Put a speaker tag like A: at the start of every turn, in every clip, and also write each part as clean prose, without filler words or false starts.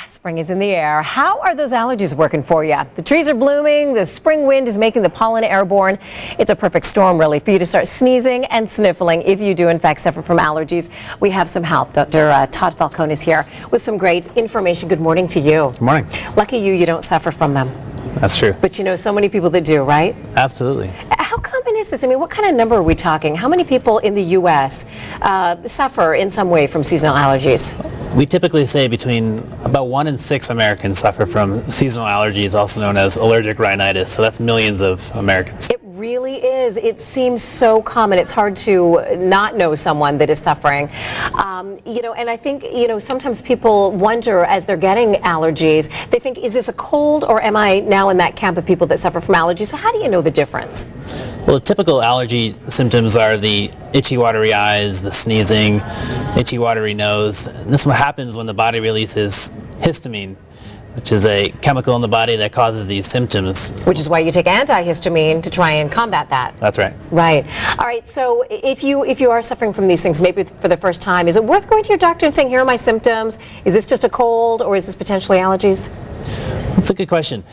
A: Spring is in the air. How are those allergies working for you? The trees are blooming, the spring wind is making the pollen airborne. It's a perfect storm, really, for you to start sneezing and sniffling if you do, in fact, suffer from allergies. We have some help. Dr. Todd Falcone is here with some great information. Good morning to you.
B: Good morning.
A: Lucky you don't suffer from them.
B: That's true.
A: But you know so many people that do, right?
B: Absolutely.
A: How common is this? I mean, what kind of number are we talking? How many people in the U.S. Suffer in some way from seasonal allergies?
B: We typically say between about 1 in 6 Americans suffer from seasonal allergies, also known as allergic rhinitis. So that's millions of Americans.
A: It really is. It seems so common. It's hard to not know someone that is suffering. And I think, sometimes people wonder as they're getting allergies, they think, is this a cold or am I now in that camp of people that suffer from allergies? So how do you know the difference?
B: Well, typical allergy symptoms are the itchy, watery eyes, the sneezing, itchy, watery nose. And this is what happens when the body releases histamine, which is a chemical in the body that causes these symptoms.
A: Which is why you take antihistamine to try and combat that.
B: That's right.
A: Right. All right. So if you are suffering from these things, maybe for the first time, is it worth going to your doctor and saying, here are my symptoms? Is this just a cold or is this potentially allergies?
B: That's a good question.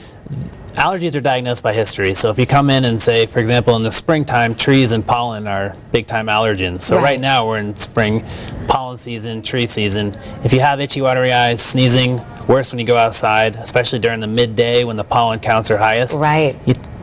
B: Allergies are diagnosed by history. So if you come in and say, for example, in the springtime, trees and pollen are big-time allergens. So right now we're in spring pollen season, tree season. If you have itchy, watery eyes, sneezing, worse when you go outside, especially during the midday when the pollen counts are highest.
A: Right.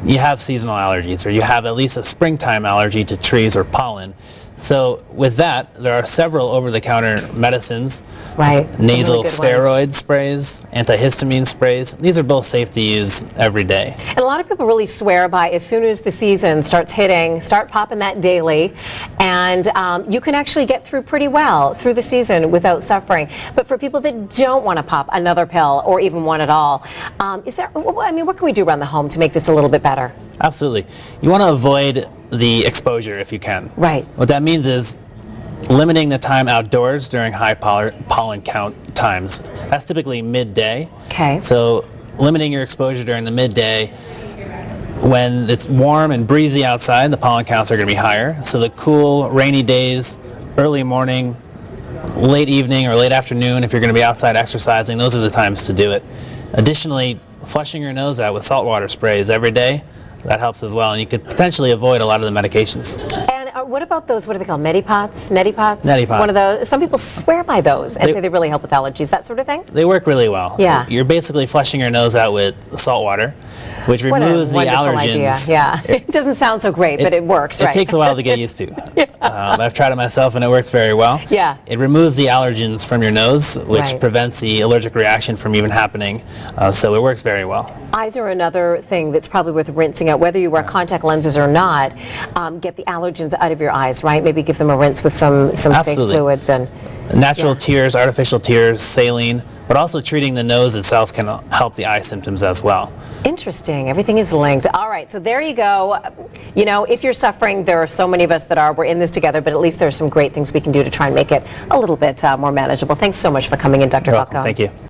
B: You have seasonal allergies, or you have at least a springtime allergy to trees or pollen. So with that, there are several over-the-counter medicines, nasal steroid sprays, antihistamine sprays. These are both safe to use every day.
A: And a lot of people really swear by, as soon as the season starts hitting, start popping that daily, and you can actually get through pretty well through the season without suffering. But for people that don't want to pop another pill or even one at all, what can we do around the home to make this a little bit better?
B: Absolutely. You want to avoid the exposure if you can.
A: Right.
B: What that means is limiting the time outdoors during high pollen count times. That's typically midday.
A: Okay.
B: So limiting your exposure during the midday. When it's warm and breezy outside, the pollen counts are going to be higher. So the cool, rainy days, early morning, late evening, or late afternoon, if you're going to be outside exercising, those are the times to do it. Additionally, flushing your nose out with saltwater sprays every day, that helps as well, and you could potentially avoid a lot of the medications.
A: And what about those, what are they called, neti pots? Neti pots?
B: Neti pot.
A: One of those. Some people swear by those and say they really help with allergies, that sort of thing?
B: They work really well.
A: Yeah.
B: You're basically flushing your nose out with salt water, which removes the allergens.
A: Idea. Yeah. It doesn't sound so great, but it works, right?
B: It takes a while to get used to.
A: Yeah.
B: I've tried it myself and it works very well.
A: Yeah.
B: It removes the allergens from your nose, which prevents the allergic reaction from even happening. So it works very well.
A: Eyes are another thing that's probably worth rinsing out, whether you wear contact lenses or not. Get the allergens out of your eyes, right? Maybe give them a rinse with some safe fluids. And
B: natural tears, artificial tears, saline, but also treating the nose itself can help the eye symptoms as well.
A: Interesting. Everything is linked. All right, so there you go. If you're suffering, there are so many of us that are. We're in this together, but at least there are some great things we can do to try and make it a little bit more manageable. Thanks so much for coming in, Dr. Falcone.
B: Thank you.